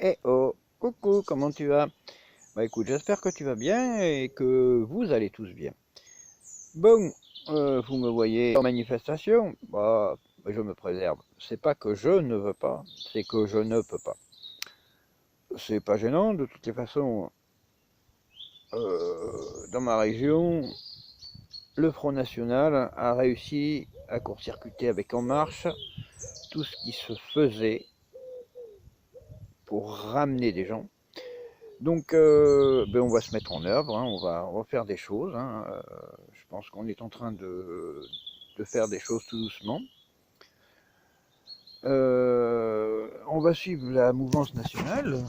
Eh oh, coucou, comment tu vas? Bah écoute, j'espère que tu vas bien et que vous allez tous bien. Bon, vous me voyez en manifestation, bah je me préserve. C'est pas que je ne veux pas, c'est que je ne peux pas. C'est pas gênant, de toutes les façons, dans ma région, le Front National a réussi à court-circuiter avec En Marche tout ce qui se faisait pour ramener des gens. Donc, on va se mettre en œuvre, hein, on va faire des choses. Hein, je pense qu'on est en train de faire des choses tout doucement. On va suivre la mouvance nationale.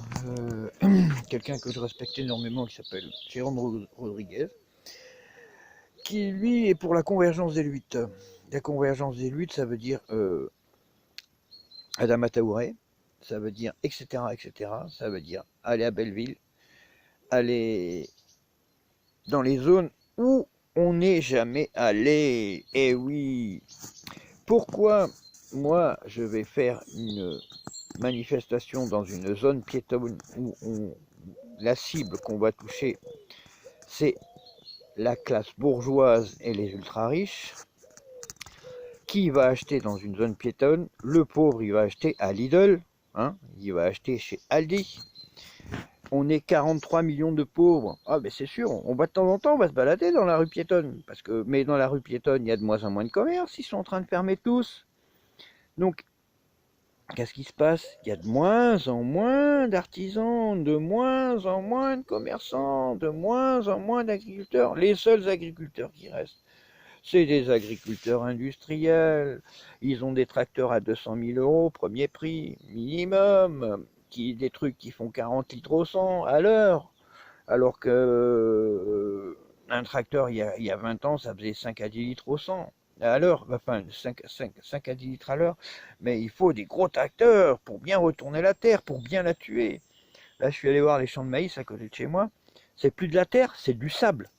Quelqu'un que je respecte énormément qui s'appelle Jérôme Rodriguez, qui lui est pour la convergence des luttes. La convergence des luttes, ça veut dire Adama Traoré, ça veut dire etc., etc. Ça veut dire aller à Belleville, aller dans les zones où on n'est jamais allé. Eh oui. Pourquoi moi je vais faire une manifestation dans une zone piétonne où la cible qu'on va toucher, c'est la classe bourgeoise et les ultra riches? Qui va acheter dans une zone piétonne? Le pauvre, il va acheter à Lidl, hein, il va acheter chez Aldi. On est 43 millions de pauvres. Ah ben c'est sûr, on va de temps en temps, on va se balader dans la rue piétonne. Mais dans la rue piétonne, il y a de moins en moins de commerces, ils sont en train de fermer tous. Donc, qu'est-ce qui se passe? Il y a de moins en moins d'artisans, de moins en moins de commerçants, de moins en moins d'agriculteurs. Les seuls agriculteurs qui restent, c'est des agriculteurs industriels. Ils ont des tracteurs à 200 000 euros, premier prix, minimum. Des trucs qui font 40 litres au 100 à l'heure, alors que un tracteur, il y a 20 ans, ça faisait 5 à 10 litres au 100 à l'heure, enfin 5 à 10 litres à l'heure, mais il faut des gros tracteurs pour bien retourner la terre, pour bien la tuer. Là, je suis allé voir les champs de maïs à côté de chez moi, c'est plus de la terre, c'est du sable.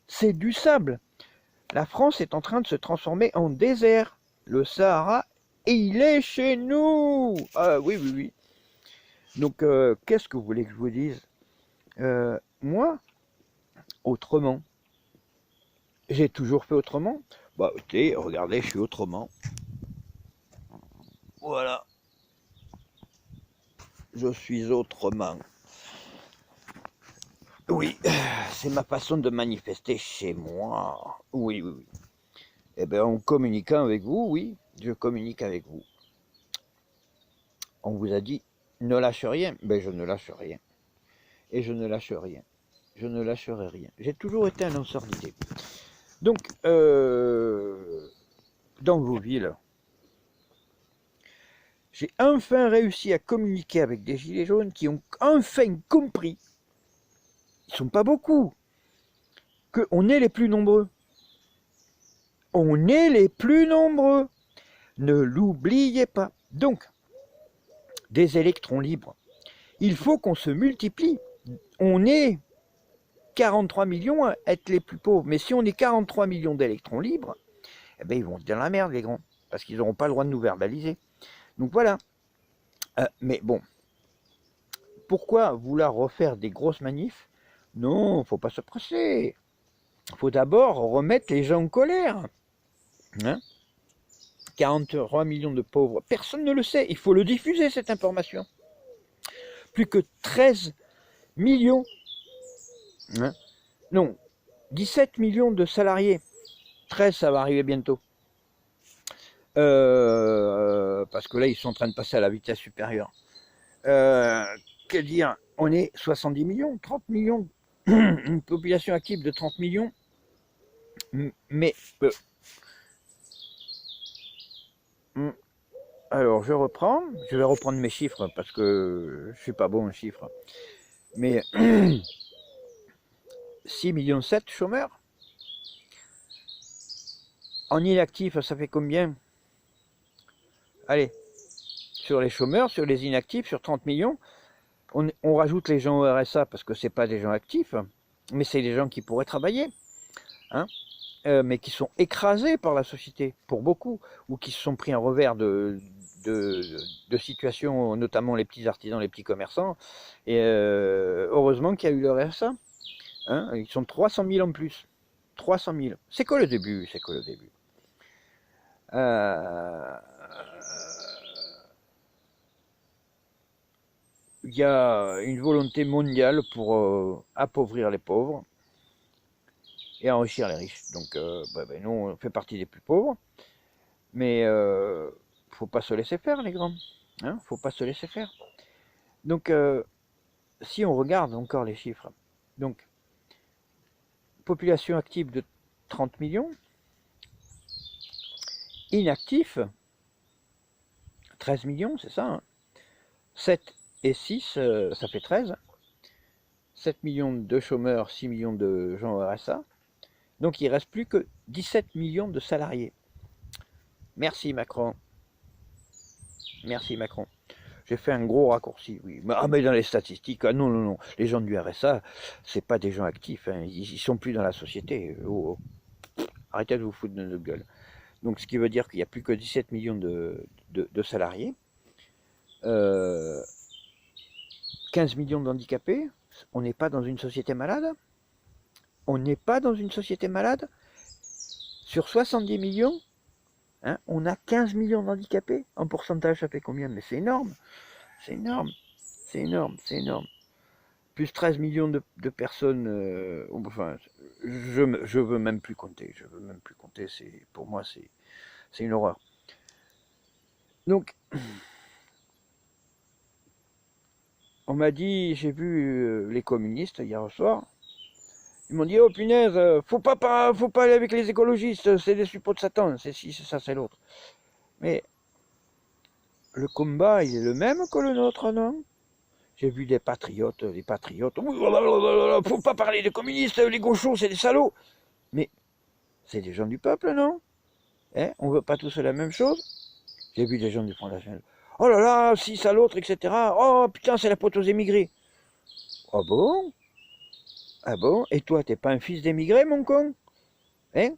C'est du sable. La France est en train de se transformer en désert. Le Sahara, et il est chez nous. Ah oui, oui, oui. Donc, qu'est-ce que vous voulez que je vous dise? Moi, autrement. J'ai toujours fait autrement. Bah, écoutez, regardez, je suis autrement. Voilà. Je suis autrement. Oui, c'est ma façon de manifester chez moi. Oui, oui, oui. Eh bien, en communiquant avec vous, oui, je communique avec vous. On vous a dit, ne lâche rien. Ben, je ne lâche rien. Et je ne lâche rien. Je ne lâcherai rien. J'ai toujours été un lanceur d'idées. Donc, dans vos villes, j'ai enfin réussi à communiquer avec des gilets jaunes qui ont enfin compris, ils ne sont pas beaucoup, qu'on est les plus nombreux. On est les plus nombreux. Ne l'oubliez pas. Donc, des électrons libres, il faut qu'on se multiplie. On est 43 millions à être les plus pauvres. Mais si on est 43 millions d'électrons libres, eh ben ils vont se dire la merde, les grands, parce qu'ils n'auront pas le droit de nous verbaliser. Donc voilà. Mais bon, pourquoi vouloir refaire des grosses manifs? Non, faut pas se presser. Faut d'abord remettre les gens en colère. Hein, 43 millions de pauvres, personne ne le sait. Il faut le diffuser, cette information. Plus que 13 millions, hein, non, 17 millions de salariés. 13, ça va arriver bientôt. Parce que là, ils sont en train de passer à la vitesse supérieure. Que dire? On est 70 millions, 30 millions, une population active de 30 millions. Mais alors je reprends, je vais reprendre mes chiffres parce que je suis pas bon en chiffres. Mais 6,7 millions chômeurs. En inactifs, ça fait combien? Allez, sur les chômeurs, sur les inactifs, sur 30 millions, on rajoute les gens au RSA parce que c'est pas des gens actifs, mais c'est des gens qui pourraient travailler, hein, mais qui sont écrasés par la société, pour beaucoup, ou qui se sont pris un revers de situations, notamment les petits artisans, les petits commerçants. Et heureusement qu'il y a eu le RSA. Hein, ils sont 300 000 en plus. 300 000. C'est que le début, c'est que le début. Il y a une volonté mondiale pour appauvrir les pauvres et enrichir les riches. Donc, nous, on fait partie des plus pauvres. Mais faut pas se laisser faire, les grands. Hein, faut pas se laisser faire. Donc, si on regarde encore les chiffres, donc, population active de 30 millions, inactifs, 13 millions, c'est ça, hein. 7 et 6, ça fait 13. 7 millions de chômeurs, 6 millions de gens au RSA. Donc il ne reste plus que 17 millions de salariés. Merci Macron. Merci Macron. J'ai fait un gros raccourci, oui. Mais dans les statistiques, non. Les gens du RSA, c'est pas des gens actifs. Hein. Ils sont plus dans la société. Oh. Arrêtez de vous foutre de notre gueule. Donc ce qui veut dire qu'il n'y a plus que 17 millions de salariés. 15 millions d'handicapés. On n'est pas dans une société malade. On n'est pas dans une société malade. Sur 70 millions, hein, on a 15 millions d'handicapés. En pourcentage, ça fait combien? Mais c'est énorme. C'est énorme. C'est énorme. C'est énorme. Plus 13 millions de personnes. Enfin, je veux même plus compter. Je veux même plus compter. Pour moi, c'est une horreur. Donc, on m'a dit, j'ai vu les communistes hier soir. Ils m'ont dit, oh punaise, faut pas aller avec les écologistes, c'est des suppôts de Satan, c'est ci, c'est ça, c'est l'autre. Mais le combat, il est le même que le nôtre, non? J'ai vu des patriotes, oui, faut pas parler des communistes, les gauchos, c'est des salauds. Mais c'est des gens du peuple, non? Hein, on veut pas tous la même chose? J'ai vu des gens du Front National. Oh là là, si, ça l'autre, etc. Oh putain, c'est la faute aux émigrés. Oh bon? Ah bon? Et toi, t'es pas un fils d'émigré, mon con? Hein?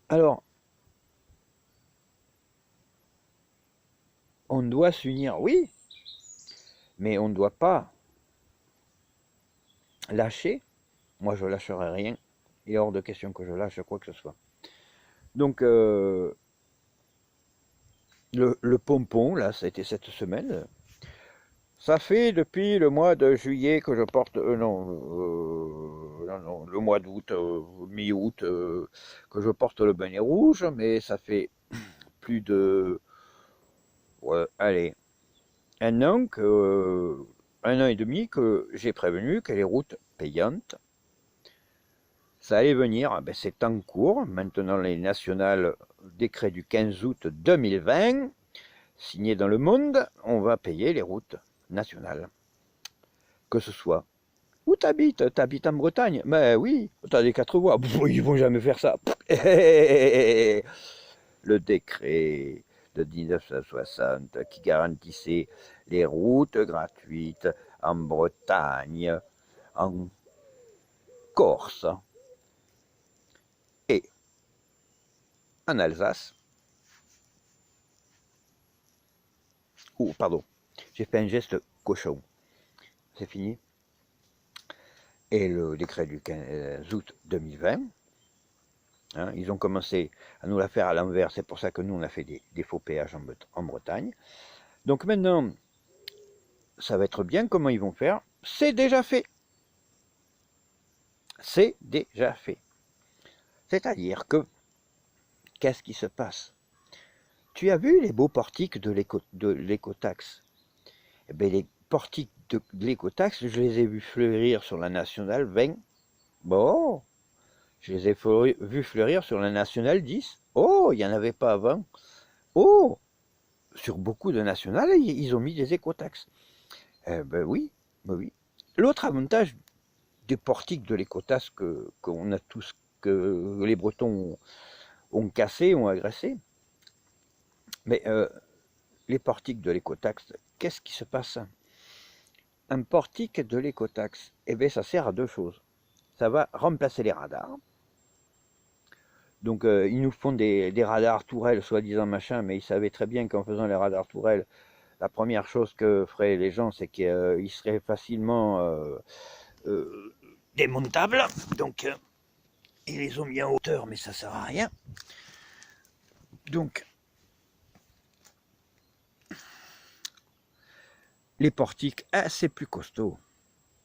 Alors, on doit s'unir, oui, mais on ne doit pas lâcher. Moi, je lâcherai rien. Il est hors de question que je lâche quoi que ce soit. Donc, le pompon, là, ça a été cette semaine. Ça fait depuis le mois de juillet que je porte... non, le mois d'août, mi-août, que je porte le bonnet rouge, mais ça fait plus de... Ouais, allez, un an et demi que j'ai prévenu que les routes payantes, ça allait venir. Ben, c'est en cours. Maintenant, les nationales, décret du 15 août 2020, signé dans Le Monde, on va payer les routes nationales. Que ce soit. Où t'habites? T'habites en Bretagne? Ben oui, t'as des 4 voies. Ils vont jamais faire ça. Le décret de 1960 qui garantissait les routes gratuites en Bretagne, en Corse et en Alsace. Oh, pardon, j'ai fait un geste cochon. C'est fini. Et le décret du 15 août 2020, hein, ils ont commencé à nous la faire à l'envers. C'est pour ça que nous, on a fait des faux péages en Bretagne. Donc maintenant, ça va être bien. Comment ils vont faire? C'est déjà fait. C'est déjà fait. C'est-à-dire que, qu'est-ce qui se passe? Tu as vu les beaux portiques de l'écotaxe? Eh bien, les portiques de l'écotaxe, je les ai vus fleurir sur la nationale 20. Bon, je les ai vus fleurir sur la nationale 10. Oh, il n'y en avait pas avant. Oh, sur beaucoup de nationales, ils ont mis des écotaxes. Ben oui, ben oui. L'autre avantage des portiques de l'écotaxe qu'on a tous, que les Bretons ont cassé, ont agressé. Mais les portiques de l'écotaxe, qu'est-ce qui se passe? Un portique de l'écotaxe, eh bien, ça sert à deux choses. Ça va remplacer les radars. Donc ils nous font des radars tourelles, soi-disant machin, mais ils savaient très bien qu'en faisant les radars tourelles, la première chose que feraient les gens, c'est qu'ils seraient facilement démontables. Donc ils les ont mis en hauteur, mais ça sert à rien. Donc les portiques, c'est plus costaud.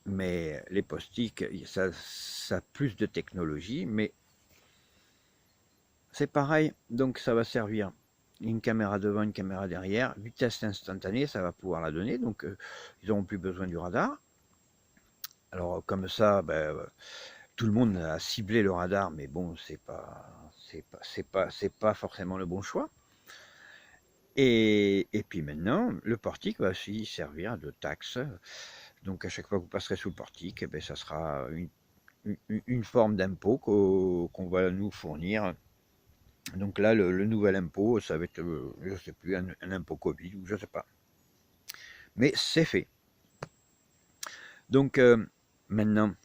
Mais les portiques, ça a plus de technologie, mais c'est pareil, donc ça va servir une caméra devant, une caméra derrière, vitesse instantanée, ça va pouvoir la donner, donc ils n'auront plus besoin du radar. Alors comme ça, tout le monde a ciblé le radar, mais bon, c'est pas forcément le bon choix. Et puis maintenant, le portique va aussi servir de taxe. Donc à chaque fois que vous passerez sous le portique, ça sera une forme d'impôt qu'on va nous fournir. Donc là, le nouvel impôt, ça va être, je ne sais plus, un impôt Covid ou je ne sais pas. Mais c'est fait. Donc maintenant,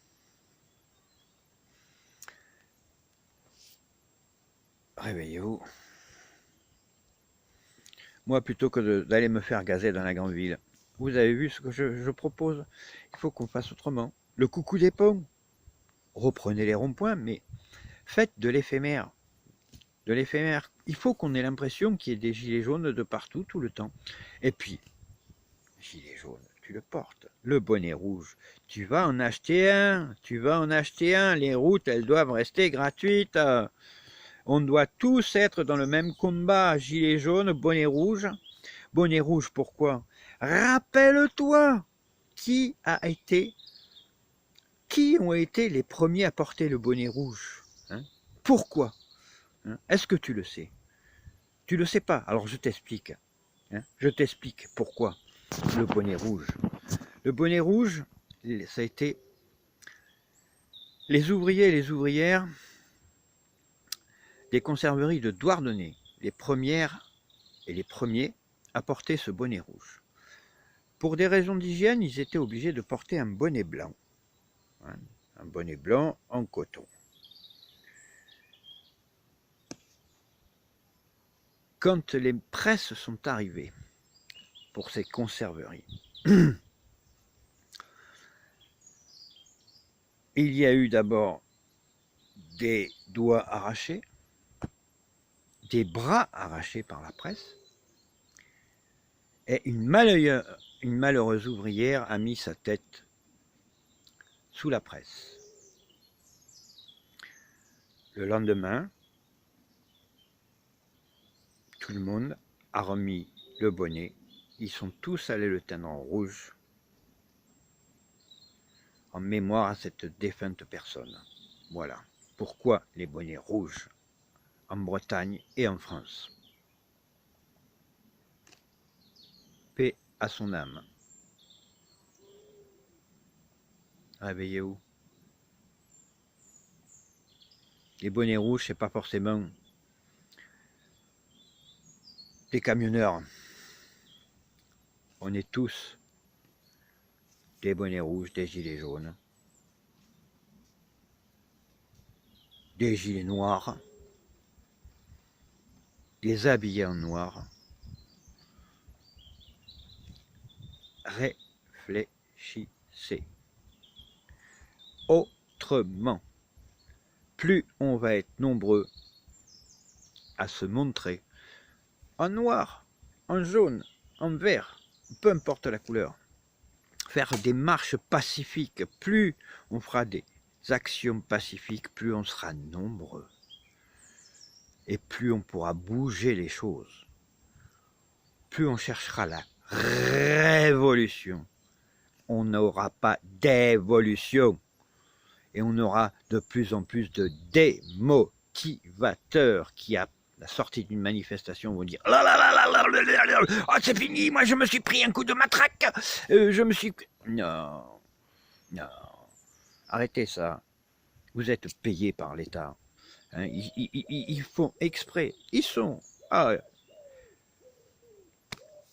réveillez-vous. Moi, plutôt que d'aller me faire gazer dans la grande ville, vous avez vu ce que je propose? Il faut qu'on fasse autrement. Le coucou des ponts. Reprenez les ronds-points, mais faites de l'éphémère. De l'éphémère. Il faut qu'on ait l'impression qu'il y ait des gilets jaunes de partout, tout le temps. Et puis, gilet jaune, tu le portes. Le bonnet rouge, tu vas en acheter un. Tu vas en acheter un. Les routes, elles doivent rester gratuites. On doit tous être dans le même combat. Gilet jaune, bonnet rouge. Bonnet rouge, pourquoi? Rappelle-toi qui ont été les premiers à porter le bonnet rouge, hein? Pourquoi, hein? Est-ce que tu le sais? Tu le sais pas, alors je t'explique. Hein? Je t'explique pourquoi le bonnet rouge. Le bonnet rouge, ça a été les ouvriers et les ouvrières des conserveries de Douarnenez, les premières et les premiers à porter ce bonnet rouge. Pour des raisons d'hygiène, ils étaient obligés de porter un bonnet blanc. Hein, un bonnet blanc en coton. Quand les presses sont arrivées pour ces conserveries, il y a eu d'abord des doigts arrachés, des bras arrachés par la presse, et une malheureuse ouvrière a mis sa tête sous la presse. Le lendemain, tout le monde a remis le bonnet. Ils sont tous allés le teindre en rouge en mémoire à cette défunte personne. Voilà pourquoi les bonnets rouges en Bretagne et en France. Paix à son âme. Réveillez-vous. Les bonnets rouges, c'est pas forcément des camionneurs. On est tous des bonnets rouges, des gilets jaunes, des gilets noirs, des habillés en noir. Réfléchissez. Autrement, plus on va être nombreux à se montrer en noir, en jaune, en vert, peu importe la couleur, faire des marches pacifiques, plus on fera des actions pacifiques, plus on sera nombreux et plus on pourra bouger les choses, plus on cherchera la révolution. On n'aura pas d'évolution et on aura de plus en plus de démotivateurs qui, à la sortie d'une manifestation, vont dire « Oh, c'est fini, moi je me suis pris un coup de matraque, je me suis... » Non, non, arrêtez ça. Vous êtes payés par l'État. Hein, ils font exprès. Ils sont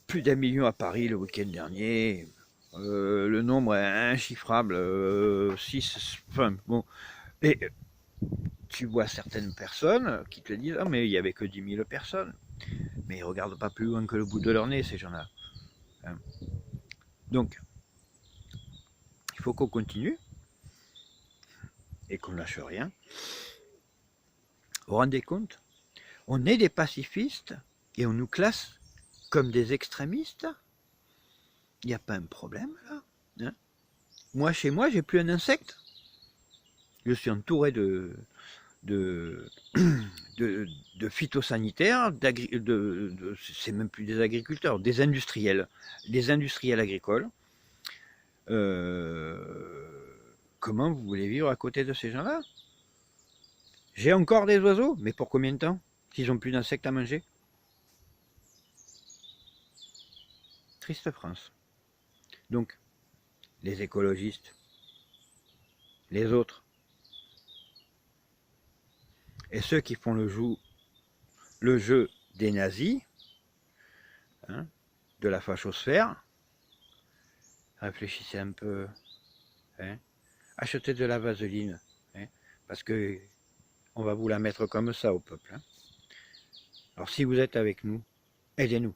plus d'1 million à Paris le week-end dernier. Le nombre est inchiffrable. 6, enfin bon. Et tu vois certaines personnes qui te disent « Ah, mais il n'y avait que 10 000 personnes ». Mais ils ne regardent pas plus loin que le bout de leur nez, ces gens-là. Hein. Donc, il faut qu'on continue et qu'on ne lâche rien. Vous vous rendez compte? On est des pacifistes et on nous classe comme des extrémistes. Il n'y a pas un problème là, hein? Moi, chez moi, j'ai plus un insecte. Je suis entouré de phytosanitaires, c'est même plus des agriculteurs, des industriels agricoles. Comment vous voulez vivre à côté de ces gens-là? J'ai encore des oiseaux, mais pour combien de temps? S'ils n'ont plus d'insectes à manger? Triste France. Donc, les écologistes, les autres, et ceux qui font le jeu des nazis, hein, de la fachosphère, réfléchissez un peu, hein, achetez de la vaseline, hein, parce que on va vous la mettre comme ça au peuple. Hein. Alors si vous êtes avec nous, aidez-nous.